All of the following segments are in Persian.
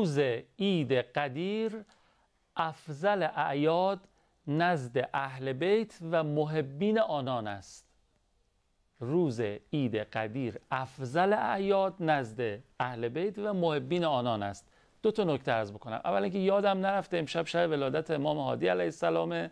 روز عید قدیر افضل اعیاد نزد اهل بیت و محبین آنان است. روز عید قدیر افضل اعیاد نزد اهل بیت و محبین آنان است. دو تا نکته عرض بکنم. اول اینکه یادم نرفته امشب شب ولادت امام هادی علیه السلام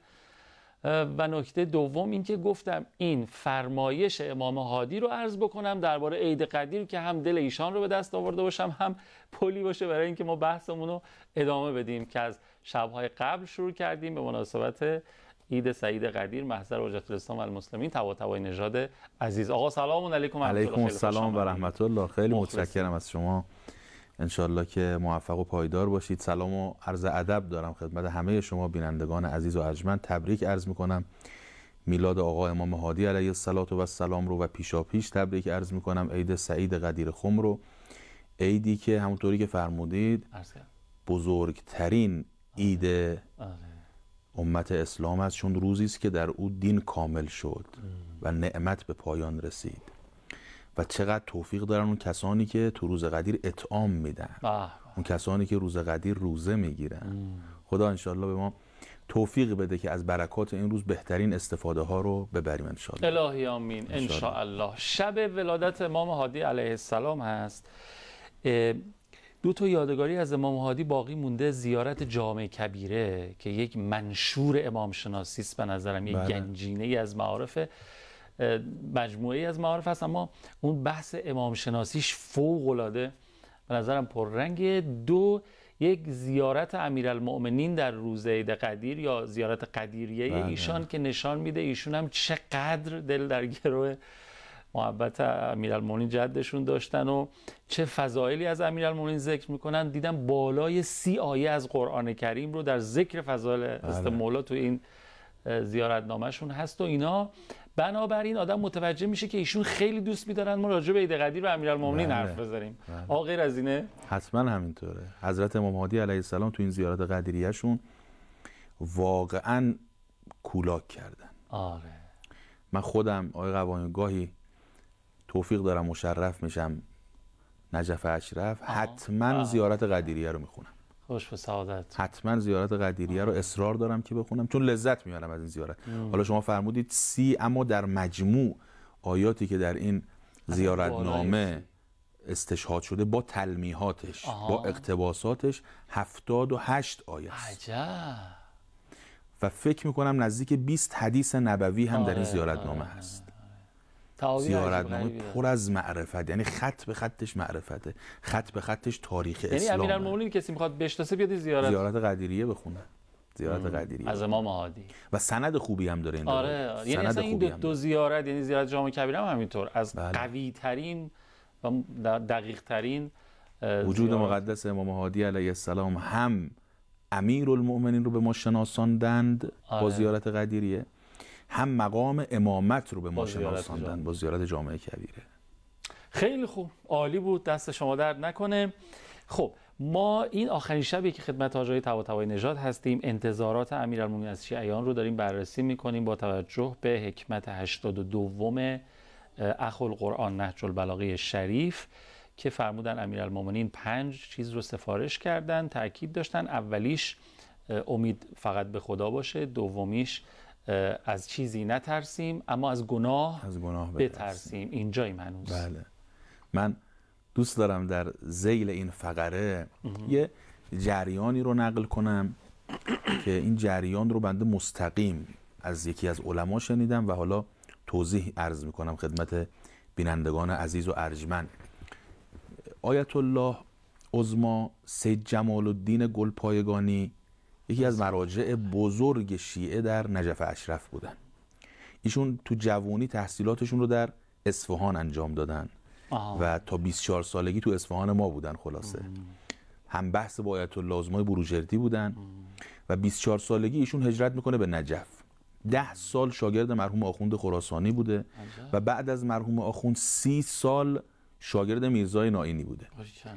و نکته دوم اینکه گفتم این فرمایش امام هادی رو عرض بکنم درباره عید قدیر که هم دل ایشان رو به دست آورده باشم، هم پلی باشه برای اینکه ما بحثمون رو ادامه بدیم که از شب‌های قبل شروع کردیم به مناسبت عید سعید قدیر محضر حجت الاسلام و المسلمین طباطبایی نژاد عزیز. آقا سلام علیکم. علیکم السلام و رحمت الله. خیلی متشکرم از شما. انشالله که موفق و پایدار باشید. سلام و عرض ادب دارم خدمت همه شما بینندگان عزیز و ارجمند. تبریک عرض میکنم میلاد آقا امام هادی علیه السلام رو و پیشاپیش تبریک عرض میکنم عید سعید قدیر خم رو، عیدی که همونطوری که فرمودید بزرگترین عید امت اسلام است، چون روزی است که در او دین کامل شد و نعمت به پایان رسید. و چقدر توفیق دارن اون کسانی که تو روز قدیر اطعام میدن، اون کسانی که روز قدیر روزه میگیرن. خدا انشالله به ما توفیق بده که از برکات این روز بهترین استفاده ها رو ببریم انشالله. الهی آمین انشالله. شب ولادت امام هادی علیه السلام هست. دو تا یادگاری از امام هادی باقی مونده. زیارت جامع کبیره که یک منشور امام شناسی است به نظرم، یک گنجینه ای از معارف، مجموعه ای از معارف هست، اما اون بحث امام شناسیش فوق العاده به نظرم پررنگه. دو، یک زیارت امیرالمؤمنین در روز عید قدیر یا زیارت قدیریه ایشان که نشان میده ایشون هم چقدر دل در گروه محبت امیرالمؤمنین جدشون داشتن و چه فضایلی از امیرالمؤمنین ذکر میکنن. دیدم بالای 30 آیه از قرآن کریم رو در ذکر فضایل است مولا تو این زیارتنامه‌شون هست و اینا. بنابراین آدم متوجه میشه که ایشون خیلی دوست می‌دارن ما راجع به عید قدیر و امیرالمؤمنین حرف بزنیم. آقا غیر از اینه؟ حتما همینطوره. حضرت امام هادی علیه السلام تو این زیارت قدیریه‌شون واقعا کولاک کردن. آره. من خودم آقای قوانی گاهی توفیق دارم مشرف میشم نجف اشرف، حتما زیارت قدیریه رو میخونم. خوش به سعادت. حتما زیارت قدیریه رو اصرار دارم که بخونم چون لذت میبرم از این زیارت. حالا شما فرمودید 30، اما در مجموع آیاتی که در این زیارتنامه استشهاد شده با تلمیحاتش با اقتباساتش 78 آیه است. عجب. و فکر میکنم نزدیک 20 حدیث نبوی هم در این زیارتنامه هست. زیارتنامه پر از معرفت، یعنی خط به خطش معرفته، خط به خطش تاریخ اسلام. یعنی امیرالمؤمنین کسی میخواد بشناسه بیاد زیارت قدیریه بخونه. زیارت قدیریه از امام هادی و سند خوبی هم داره این. آره. یعنی اصلا این دو زیارت، یعنی زیارت جامع کبیره هم همینطور از قوی ترین و دقیق ترین وجود مقدس امام هادی علیه السلام هم امیرالمؤمنین رو به ما شناساندند با زیارت قدیریه، هم مقام امامت رو به ما شناساندن با زیارت جامع کبیره. خیلی خوب، عالی بود، دست شما درد نکنه. خب ما این آخرین شبی که خدمت حاج آقای طباطبایی نژاد هستیم، انتظارات امیرالمؤمنین از شیعیان رو داریم بررسی میکنیم با توجه به حکمت 82 اخوالقرآن نهج البلاغه شریف که فرمودن امیرالمؤمنین 5 چیز رو سفارش کردن، تاکید داشتن. اولیش امید فقط به خدا باشه، دومیش از چیزی نترسیم اما از گناه بترسیم. اینجاییم هنوز. بله. من دوست دارم در ذیل این فقره یه جریانی رو نقل کنم که این جریان رو بنده مستقیم از یکی از علما شنیدم و حالا توضیح عرض میکنم خدمت بینندگان عزیز و ارجمند. آیت الله عظما سید جمال الدین گلپایگانی یکی از مراجع بزرگ شیعه در نجف اشرف بودن. ایشون تو جوانی تحصیلاتشون رو در اصفهان انجام دادن و تا 24 سالگی تو اصفهان ما بودن. خلاصه هم بحث با آیت الله عظمای بروجردی بودن و 24 سالگی ایشون هجرت میکنه به نجف. 10 سال شاگرد مرحوم آخوند خراسانی بوده و بعد از مرحوم آخوند 30 سال شاگرد میرزای نائینی بوده.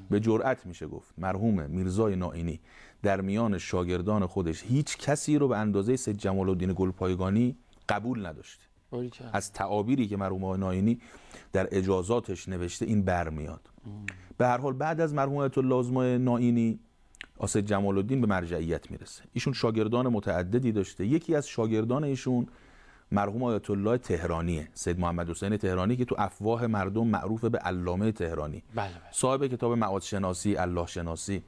به جرئت میشه گفت مرحوم میرزای نائینی در میان شاگردان خودش هیچ کسی رو به اندازه سید جمال الدین گلپایگانی قبول نداشته. از تعابیری که مرحوم نائینی در اجازاتش نوشته این برمیاد. به هر حال بعد از مرحوم آیت الله عظمای نائینی آسد جمال الدین به مرجعیت میرسه. ایشون شاگردان متعددی داشته. یکی از شاگردان ایشون مرحوم آیت الله تهرانیه، سید محمد حسین تهرانی، که تو افواه مردم معروف به علامه تهرانی. بله. صاحب کتاب معاد شناسی، الله شناسی.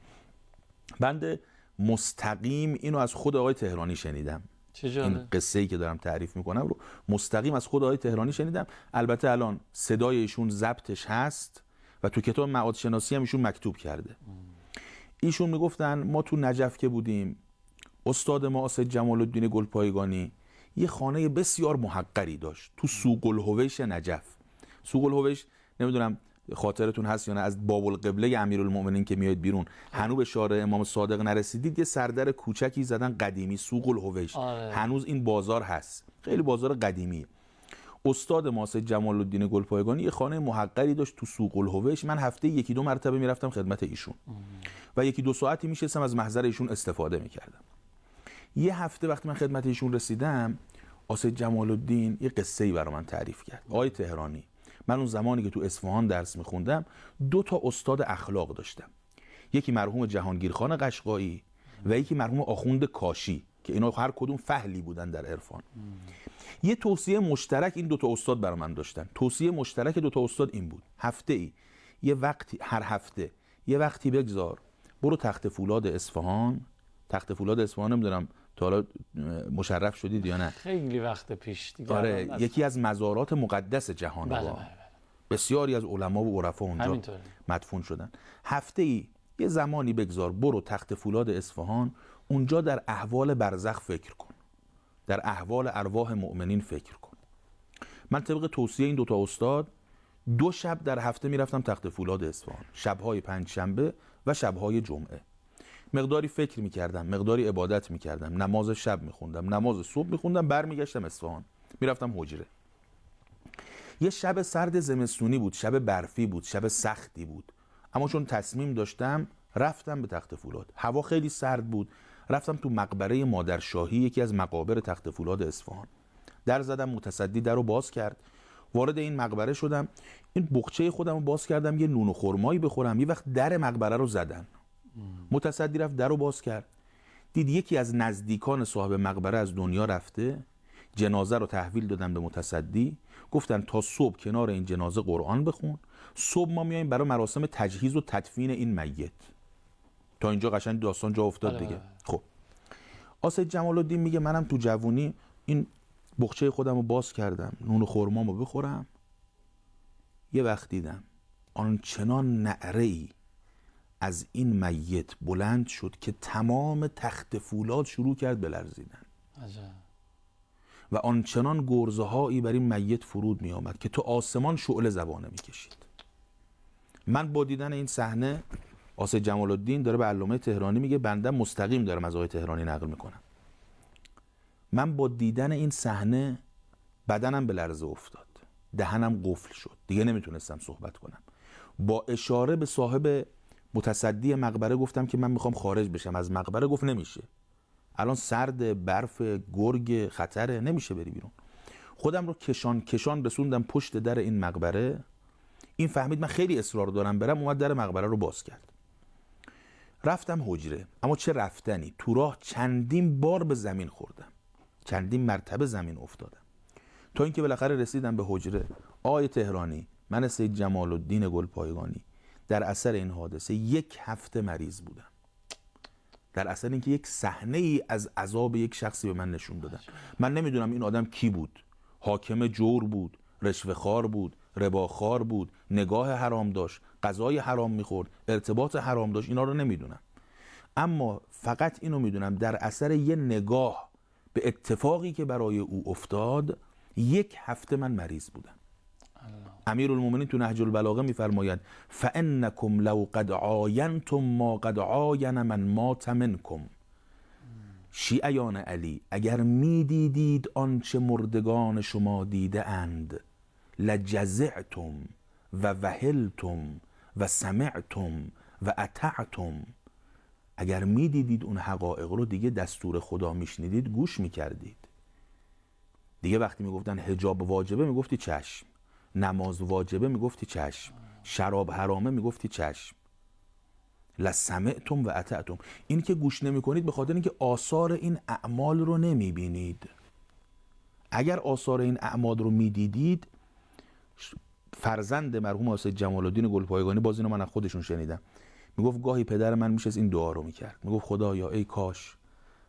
بنده مستقیم اینو از خود آقای تهرانی شنیدم. این قصه‌ای که دارم تعریف میکنم رو مستقیم از خود آقای تهرانی شنیدم. البته الان صدای ایشون ضبطش هست و تو کتاب معاد شناسی هم ایشون مکتوب کرده. ایشون میگفتن ما تو نجف که بودیم، استاد ما آسد جمال الدین گلپایگانی یه خانه بسیار محقری داشت تو سوق الهویش نجف. سوق الهویش نمیدونم خاطرتون هست یا نه، از باب القبله امیرالمومنین که میاد بیرون هنوز به شارع امام صادق نرسیدید، یه سردر کوچکی زدن قدیمی، سوق الهویش. هنوز این بازار هست، خیلی بازار قدیمی. استاد ما سید جمال الدین گلپایگانی یه خانه محقری داشت تو سوق الهویش. من هفته یکی دو مرتبه میرفتم خدمت ایشون و یکی دو ساعتی میشستم از محضر ایشون استفاده میکردم. یه هفته وقتی من خدمت ایشون رسیدم، آسد جمال الدین یه قصه‌ای برای من تعریف کرد. آقای تهرانی، من اون زمانی که تو اصفهان درس میخوندم 2 تا استاد اخلاق داشتم. یکی مرحوم جهانگیرخان قشقایی و یکی مرحوم آخوند کاشی که اینا هر کدوم فهلی بودن در عرفان. یه توصیه مشترک این 2 تا استاد برای من داشتن. توصیه مشترک 2 تا استاد این بود: هر هفته یه وقتی بگذار برو تخت فولاد اصفهان. تخت فولاد اصفهان نمیدونم تا حالا مشرف شدید یا نه؟ خیلی وقت پیش دیگه. آره، یکی از مزارات مقدس جهان. بله. بسیاری از علما و عرفا اونجا مدفون شدن. هفته ای یه زمانی بگذار برو تخت فولاد اصفهان، اونجا در احوال برزخ فکر کن، در احوال ارواح مؤمنین فکر کن. من طبق توصیه این 2 تا استاد 2 شب در هفته میرفتم تخت فولاد اصفهان، شبهای پنجشنبه و شبهای جمعه. مقداری فکر میکردم، مقداری عبادت میکردم، نماز شب میخوندم، نماز صبح میخوندم، برمیگشتم اصفهان، میرفتم حجره. یه شب سرد زمستونی بود، شب برفی بود، شب سختی بود، اما چون تصمیم داشتم رفتم به تخت فولاد. هوا خیلی سرد بود. رفتم تو مقبره مادرشاهی، یکی از مقابر تخت فولاد اصفهان. در زدم، متصدی درو باز کرد. وارد این مقبره شدم. این بقچه خودم رو باز کردم یه نون و خرمایی بخورم. یه وقت در مقبره رو زدن. متصدی رفت درو باز کرد. دید یکی از نزدیکان صاحب مقبره از دنیا رفته. جنازه رو تحویل دادن به متصدی. گفتن تا صبح کنار این جنازه قرآن بخون. صبح ما میایم برای مراسم تجهیز و تدفین این میت. تا اینجا قشنگ داستان جا افتاد دیگه. خب آسد جمال الدین میگه منم تو جوونی این بخچه خودم رو باز کردم، نون و خرمامو بخورم. یه وقت دیدم آنچنان نعره‌ای از این میت بلند شد که تمام تخت فولاد شروع کرد بلرزیدن. و آنچنان گرزه هایی بر این میت فرود می آمد که تو آسمان شعله زبانه می کشید. من با دیدن این صحنه، آسد جمال الدین داره به علامه تهرانی میگه، بنده مستقیم دارم از آقای تهرانی نقل میکنم. من با دیدن این صحنه بدنم به لرزه افتاد، دهنم قفل شد، دیگه نمیتونستم صحبت کنم. با اشاره به صاحب متصدی مقبره گفتم که من میخوام خارج بشم از مقبره. گفت نمیشه، الان سرد، برف، گرگ، خطره، نمیشه بری بیرون. خودم رو کشان رسوندم پشت در این مقبره. این فهمید من خیلی اصرار دارم برم، اومد در مقبره رو باز کرد. رفتم حجره، اما چه رفتنی! تو راه چندین بار به زمین خوردم، چندین مرتبه زمین افتادم، تا اینکه بالاخره رسیدم به حجره. آقای تهرانی، من سید جمال الدین گلپایگانی در اثر این حادثه 1 هفته مریض بودم، در اثر اینکه یک صحنه ای از عذاب یک شخصی به من نشون دادن. من نمیدونم این آدم کی بود، حاکم جور بود، رشوه‌خوار بود، رباخوار بود، نگاه حرام داشت، غذای حرام میخورد، ارتباط حرام داشت، اینا رو نمیدونم. اما فقط اینو میدونم در اثر یه نگاه به اتفاقی که برای او افتاد 1 هفته من مریض بودم. امیرالمومنین تو نهج البلاغه میفرماید فانکم لو قد عاینتم ما قد عاین من مات منکم. شیعیان علی، اگر میدیدید آنچه مردگان شما دیده اند، لجزعتم و وهلتم و سمعتم و اطعتم. اگر میدیدید اون حقایق رو، دیگه دستور خدا میشنیدید، گوش میکردید. دیگه وقتی میگفتن حجاب واجبه میگفتی چشم، نماز واجبه میگفتی چشم، شراب حرامه میگفتی چشم. لسمعتم و اطعتم. این که گوش نمی‌کنید به خاطر اینکه آثار این اعمال رو نمی‌بینید. اگر آثار این اعمال رو می‌دیدید، فرزند مرحوم آسد جمال الدین گلپایگانی، باز اینو من از خودشون شنیدم، میگفت گاهی پدر من میشه این دعا رو میکرد، میگفت خدایا ای کاش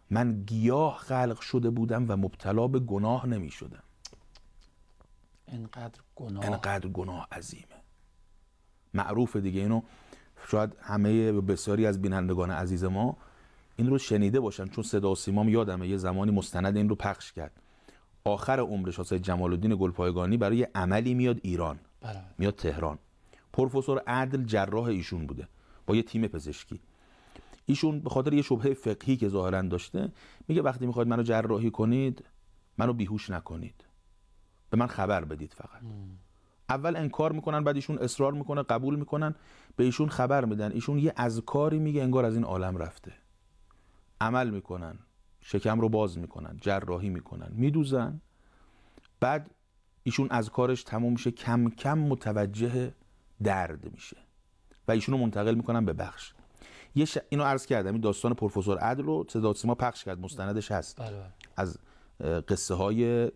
من گیاه خلق شده بودم و مبتلا به گناه نمیشدم. انقدر گناه عظیمه، معروف دیگه. اینو شاید همه بسیاری از بینندگان عزیز ما این رو شنیده باشن، چون صدا و سیمام یادمه یه زمانی مستند این رو پخش کرد. آخر عمرش آسد جمال الدین گلپایگانی برای عملی میاد ایران، میاد تهران. پروفسور عدل جراح ایشون بوده با یه تیم پزشکی. ایشون به خاطر یه شبهه فقهی که ظاهرا داشته میگه وقتی میخواید منو جراحی کنید منو بیهوش نکنید، به من خبر بدید فقط. اول انکار میکنن، بعد ایشون اصرار میکنه، قبول میکنن، به ایشون خبر میدن. ایشون یه اذکاری میگه انگار از این عالم رفته. عمل میکنن، شکم رو باز میکنن، جراحی میکنن، میدوزن. بعد ایشون اذکارش تموم میشه، کم کم متوجه درد میشه و ایشونو منتقل میکنن به بخش. اینو عرض کردم، این داستان پروفسور عدل رو صدا و سیما پخش کرد، مستندش هست. از قصه های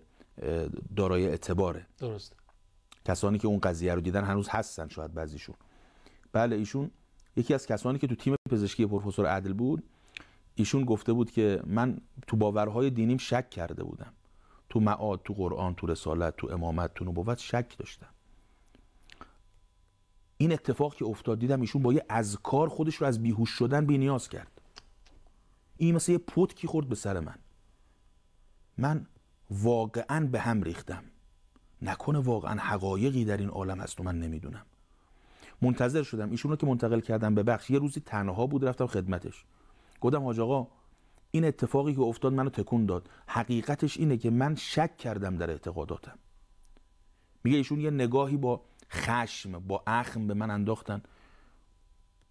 دارای اعتباره. درست. کسانی که اون قضیه رو دیدن هنوز هستن شاید بعضیشون. بله، ایشون یکی از کسانی که تو تیم پزشکی پروفسور عدل بود، ایشون گفته بود که من تو باورهای دینیم شک کرده بودم، تو معاد، تو قرآن، تو رسالت، تو امامت، تو نبوت شک داشتم. این اتفاق که افتاد دیدم ایشون با یه اذکار خودش رو از بیهوش شدن بی‌نیاز کرد. این مثل یه پتکی خورد به سر من واقعا به هم ریختم. نکنه واقعا حقایقی در این عالم هست و من نمیدونم. منتظر شدم ایشون رو که منتقل کردم به بخش. یه روزی تنها بود، رفتم خدمتش، گفتم حاج آقا این اتفاقی که افتاد منو تکون داد، حقیقتش اینه که من شک کردم در اعتقاداتم. میگه ایشون یه نگاهی با خشم، با اخم به من انداختن،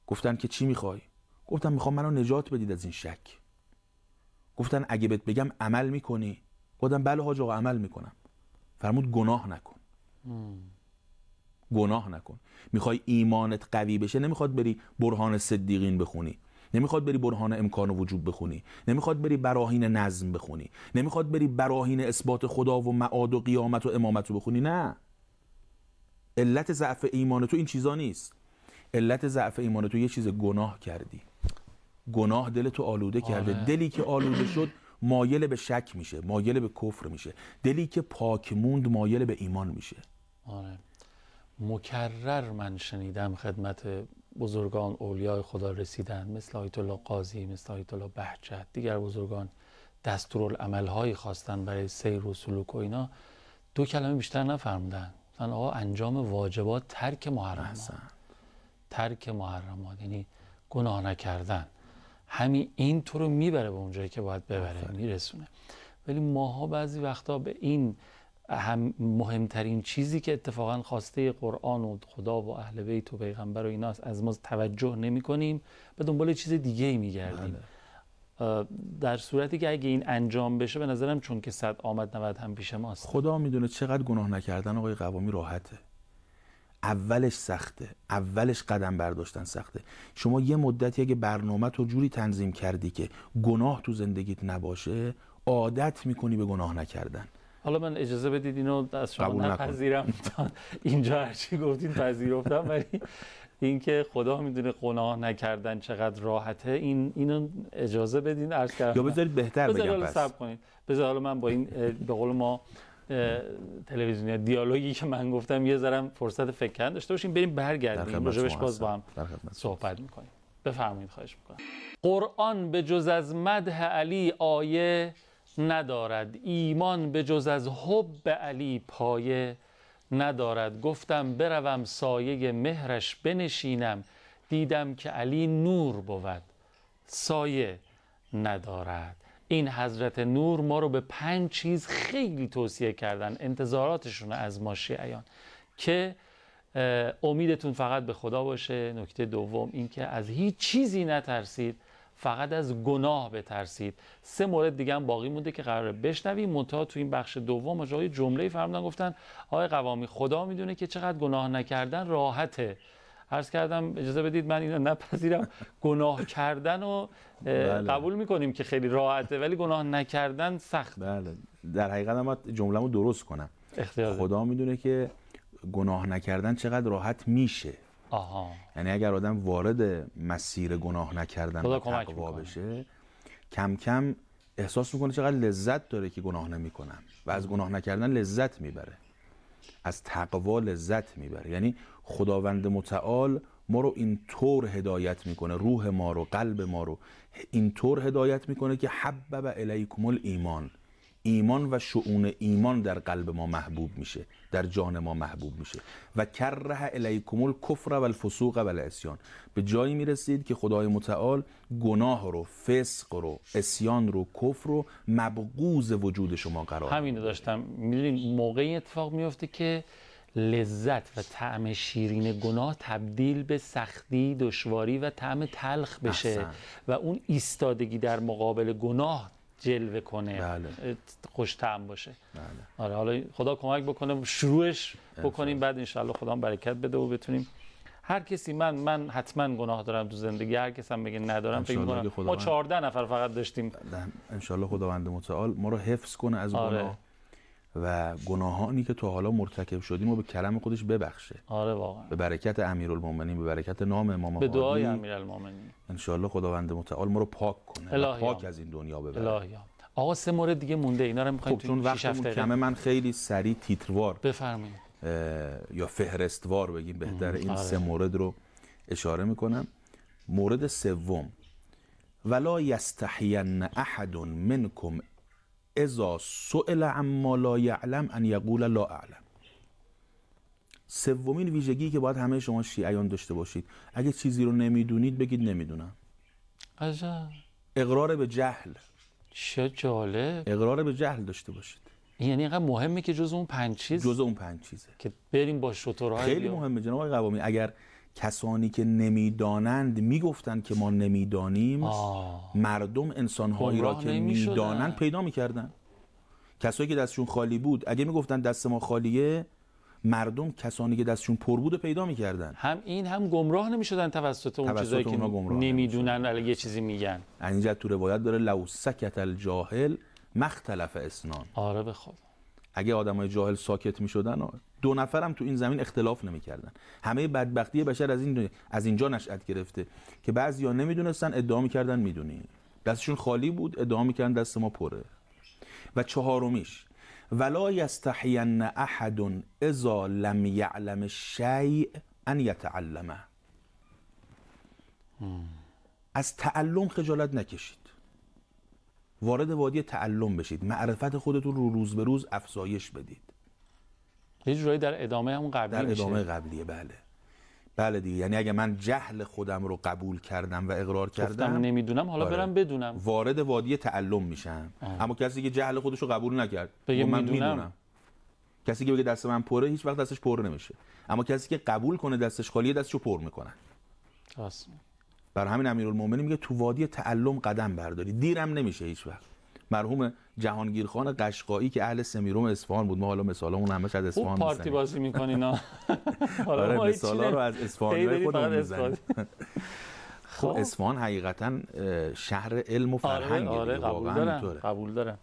گفتن که چی میخوای؟ گفتم میخوام منو نجات بدید از این شک. گفتن اگه بهت بگم عمل میکنی؟ گفتم بله حاج آقا عمل میکنم. فرمود گناه نکن. گناه نکن. میخوای ایمانت قوی بشه، نمیخواد بری برهان صدیقین بخونی، نمیخواد بری برهان امکان وجود بخونی، نمیخواد بری براهین نظم بخونی، نمیخواد بری براهین اثبات خدا و معاد و قیامت و امامت رو بخونی. نه، علت ضعف ایمان تو این چیزا نیست. علت ضعف ایمان تو یه چیز، گناه کردی. گناه دلتو آلوده کرده. دلی که آلوده شد مایل به شک میشه، مایل به کفر میشه. دلی که پاک موند مایل به ایمان میشه. مکرر من شنیدم خدمت بزرگان اولیای خدا رسیدن، مثل آیت الله قاضی، مثل آیت الله بهجت، دیگر بزرگان دستورالعمل‌هایی خواستن برای سیر و سلوک و اینا، دو کلمه بیشتر نفرمودن. مثلا آقا انجام واجبات، ترک محرمات. ترک محرمات یعنی گناه نکردن. همین این تو رو میبره به اونجایی که باید ببره، میرسونه. ولی ماها بعضی وقتا به این مهمترین چیزی که اتفاقا خواسته قرآن و خدا و اهل بیت و پیغمبر و ایناست از ما توجه نمی کنیم، به دنبال چیز دیگه ای میگردیم. در صورتی که اگه این انجام بشه، به نظرم چون که 100 آمد 90 هم پیش ماست. خدا میدونه چقدر گناه نکردن آقای قوامی راحته. اولش سخته، اولش قدم برداشتن سخته. شما یه مدتی اگه برنامه تو جوری تنظیم کردی که گناه تو زندگیت نباشه، عادت میکنی به گناه نکردن. حالا من اجازه بدید اینو از شما نپذیرم، اینجا هرچی گفتین پذیرفتم، ولی اینکه خدا میدونه گناه نکردن چقدر راحته، اینو اجازه بدین عرض کردم. یا بذارید بهتر بگم، پس صبر کنید. بذار حالا من با این به قول ما تلویزیونی دیالوگی که من گفتم یه ذره فرصت فکر کردن داشته باشیم، بریم برگردیم راجبش باز با هم صحبت میکنیم. بفرمایید، خواهش میکنم. قرآن به جز از مدح علی آیه ندارد، ایمان به جز از حب علی پایه ندارد. گفتم بروم سایه مهرش بنشینم، دیدم که علی نور بود سایه ندارد. این حضرت نور ما رو به 5 چیز خیلی توصیه کردن، انتظاراتشون از ما شیعیان، که امیدتون فقط به خدا باشه. نکته دوم این که از هیچ چیزی نترسید، فقط از گناه بترسید. 3 مورد دیگه هم باقی مونده که قراره بشنویم. منتها تو این بخش دوم آقای جمله فرمودن، گفتن آقای قوامی خدا میدونه که چقدر گناه نکردن راحته. عرض کردم اجازه بدید من اینو نپذیرم. گناه کردن رو قبول میکنیم که خیلی راحته، ولی گناه نکردن سخت. بله، در حقیقت من جمله‌مو درست کنم. خدا میدونه که گناه نکردن چقدر راحت میشه. آها. یعنی اگر آدم وارد مسیر گناه نکردن و تقوا بشه، کم کم احساس میکنه چقدر لذت داره که گناه نمیکنم و از گناه نکردن لذت میبره، از تقوا لذت میبره. یعنی خداوند متعال ما رو اینطور هدایت میکنه، روح ما رو، قلب ما رو اینطور هدایت میکنه که حبب الیکم الایمان، ایمان و شؤون ایمان در قلب ما محبوب میشه، در جان ما محبوب میشه. و کره الیکم الکفر و الفسوق و العصیان، به جایی میرسید که خدای متعال گناه رو، فسق رو، عصیان رو، کفر رو مبغوض وجود شما قرار میده. همین داشتم. میدونید موقعی اتفاق میفته که لذت و طعم شیرین گناه تبدیل به سختی، دشواری و طعم تلخ بشه و اون ایستادگی در مقابل گناه جلوه کنه. بله. خوش طعم باشه. بله. آره، حالا خدا کمک بکنه شروعش بکنیم، بعد انشالله خدا هم برکت بده و بتونیم هر کسی، من حتما گناه دارم تو زندگی، هر کس هم بگه ندارم فکر می‌کنم. ما 14 نفر فقط داشتیم. انشالله خداوند متعال ما رو حفظ کنه از گناه و گناهانی که تا حالا مرتکب شدیم و به کرم خودش ببخشه. آره واقعا. به برکت امیرالمومنین، به برکت نام امام هادی، به دعای امیرالمومنین انشالله خداوند متعال ما رو پاک کنه و پاک از این دنیا ببره. الهی آقا 3 مورد دیگه مونده، اینا رو می‌خوایم چون وقتمون کمه، من خیلی سریع تیتروار بفرمایید یا فهرستوار بگیم بهتره این 3 مورد رو اشاره میکنم. مورد سوم، ولا یستحین احد منکم اذا سئل عما لا یعلم ان یقول لا اعلم. سومین ویژگی که باید همه شما شیعیان داشته باشید، اگه چیزی رو نمیدونید بگید نمیدونم. عجب. اقرار به جهل. چه جالب. اقرار به جهل داشته باشید. یعنی اینقدر مهمه که جز اون 5 چیزه که بریم با شترهای خیلی مهمه جناب آقای قوامی. اگر کسانی که نمیدانند میگفتند که ما نمیدانیم، مردم انسانهایی را که میدانند پیدا میکردن. کسایی که دستشون خالی بود اگه میگفتن دست ما خالیه، مردم کسانی که دستشون پر بود پیدا میکردن. هم گمراه نمیشدن توسط اون چیزایی که نمیدونن ولی یه چیزی میگن. اینجا تو روایت داره لو سکت الجاهل مختلف اسنان. آره به خدا. اگه آدمای جاهل ساکت میشدن 2 نفرم تو این زمین اختلاف نمیکردن. همه بدبختی بشر از اینجا نشأت گرفته که بعضیا نمیدونستن، ادعا میکردن میدونی. دستشون خالی بود، ادعا میکردن دست ما پره. و 4میش، ولا یستحین احد اذا لم یعلم الشیء ان یتعلمه. از تعلم خجالت نکشید، وارد وادی تعلم بشید، معرفت خودتون رو روز به روز افزایش بدید. یه جورایی در ادامه همون قبلی در ادامه قبلیه. بله دیگه. یعنی اگه من جهل خودم رو قبول کردم و اقرار کردم نمیدونم، حالا برم بدونم، وارد وادی تعلم میشم. اما کسی که جهل خودش رو قبول نکرد بگه من میدونم، کسی که بگه دست من پره هیچ وقت دستش پر نمیشه. اما کسی که قبول کنه دستش خالیه، دستشو پر میکنن. بر همین امیرالمومنین میگه تو وادی تعلم قدم برداری، دیرم نمیشه هیچ وقت. مرحوم جهانگیرخان قشقایی که اهل سمیروم اصفهان بود، ما حالا مثالمون همش از اصفهان میزنیم. پارتی بازی میکنینا. آره مثالا رو از اصفهانیای خودمون میزنیم. خب اصفهان حقیقتا شهر علم و فرهنگه. آره قبول دارم.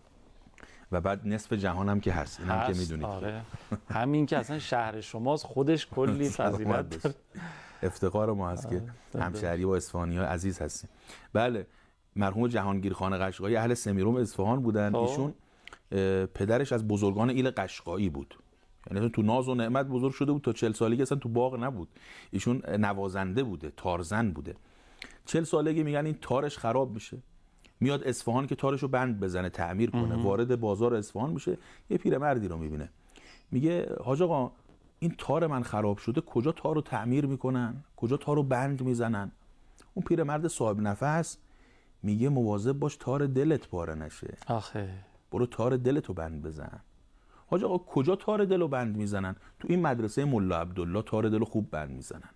و بعد نصف جهان هم که هست، اینم که میدونید. آره. همین که اصلا شهر شماست خودش کلی فضیلت داره. افتخار ما هست که همشهری با اصفهانی‌ها عزیز هستیم. بله، مرحوم جهانگیرخان قشقایی اهل سمیروم اصفهان بودن. ایشون پدرش از بزرگان ایل قشقایی بود، یعنی تو ناز و نعمت بزرگ شده بود. تا 40 سالگی اصلا تو باغ نبود. ایشون نوازنده بوده، تارزن بوده. 40 سالگی میگن این تارش خراب میشه، میاد اصفهان که تارشو بند بزنه، تعمیر کنه. وارد بازار اصفهان میشه، یه پیرمردی رو میبینه، میگه حاج آقا این تار من خراب شده، کجا تار رو تعمیر میکنن، کجا تار رو بند میزنن؟ اون پیرمرد صاحب نفس میگه مواظب باش تار دلت پاره نشه. آخه برو تار دلتو بند بزن. حاج آقا کجا تار دلو بند میزنن؟ تو این مدرسه ملا عبدالله تار دلو خوب بند میزنن.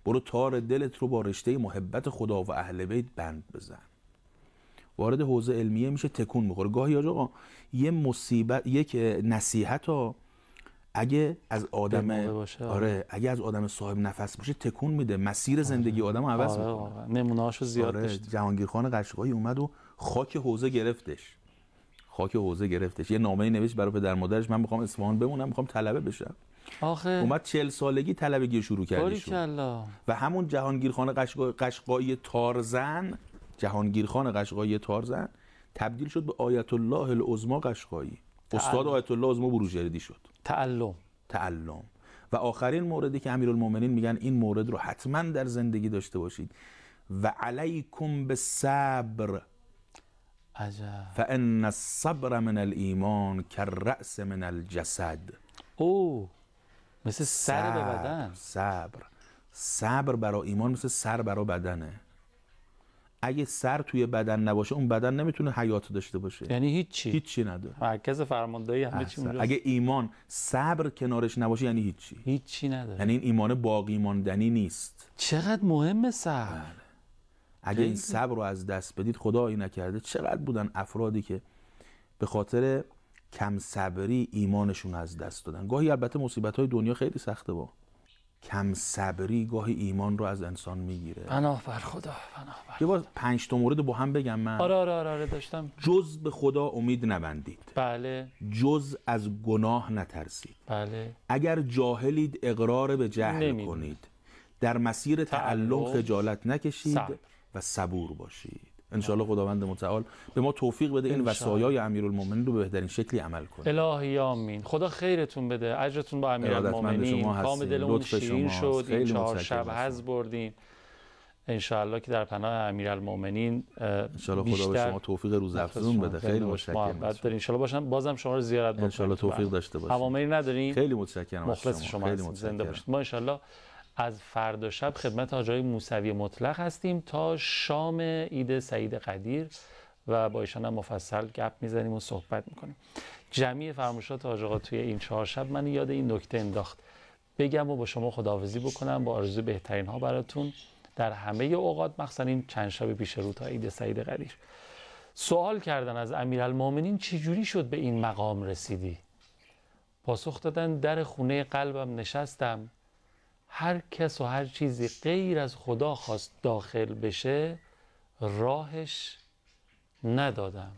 برو تار دلت رو با رشته محبت خدا و اهل بیت بند بزن. وارد حوزه علمیه میشه، تکون میخوره. گاهی حاج آقا یه مصیبت، یک نصیحت ها اگه از آدم باشه. آره اگه از آدم صاحب نفس باشه تکون میده، مسیر زندگی آدمو عوض میکنه. نمونه‌هاشو زیاد داشت. جهانگیر خان قشقایی اومد و خاک حوزه گرفتش. یه نامه‌ای نوشت برای پدر مادرش، من میخوام اصفهان بمونم، میخوام طلبه بشم. آخه اومد 40 سالگی طلبگی شروع کردش و همون جهانگیر خان قشقایی تارزن تبدیل شد به آیت الله العظمی قشقایی. استاد آیت الله عظمی بروجردی شد. تعلم. و آخرین موردی که امیرالمومنین میگن این مورد رو حتما در زندگی داشته باشید، و علیکم بالصبر فان الصبر من الایمان کالرأس من الجسد. مثل سر به بدن. صبر برای ایمان مثل سر برای بدنه. اگه سر توی بدن نباشه اون بدن نمیتونه حیات داشته باشه، یعنی هیچی نداره، مرکز فرماندهی همه چی اونجاست. اگه ایمان صبر کنارش نباشه یعنی هیچی نداره، یعنی این ایمان باقی ماندنی نیست. چقدر مهمه صبر. اگه این صبر رو از دست بدید، خدایی نکرده چقدر بودن افرادی که به خاطر کم صبری ایمانشون از دست دادن. گاهی البته مصیبت‌های دنیا خیلی سخته، با کم صبری گاهی ایمان رو از انسان میگیره. پناه بر خدا. یه بار 5 تا مورد با هم بگم من. آره داشتم. جز به خدا امید نبندید. بله. جز از گناه نترسید. بله. اگر جاهلید اقرار به جهل کنید. در مسیر تعلم خجالت نکشید و صبور باشید. انشاءالله خداوند متعال به ما توفیق بده این وصایای امیرالمومنین رو به بهترین شکلی عمل کنیم. الهی آمین. خدا خیرتون بده، اجرتون با امیرالمومنین. کام دلمون شیرین شد، این 4 شب حظ بردیم. انشاءالله که در پناه امیرالمومنین انشاءالله خدا به شما توفیق روزافزون بده. خیلی متشکرم. محبت دارین. انشاءالله بازم شما رو زیارت بکنیم. انشاءالله توفیق داشته باشید. همامیلی ندارین؟ خیلی متشکرم. مخلص شما زنده باشید. ما انشاءالله از فردا شب خدمت حاج آقای موسوی مطلق هستیم تا شام عید سعید قدیر و با ایشان هم مفصل گپ میزنیم و صحبت میکنیم. جمعی فرمایشات حاج آقا توی این 4 شب من یاد این نکته انداخت بگم و با شما خداحافظی بکنم با آرزوی بهترین ها براتون در همه اوقات، مخصوصا این چند شب پیش رو تا عید سعید قدیر. سوال کردن از امیرالمومنین چجوری شد به این مقام رسیدی؟ پاسخ دادن در خونه قلبم نشستم، هر کس و هر چیزی غیر از خدا خواست داخل بشه راهش ندادم.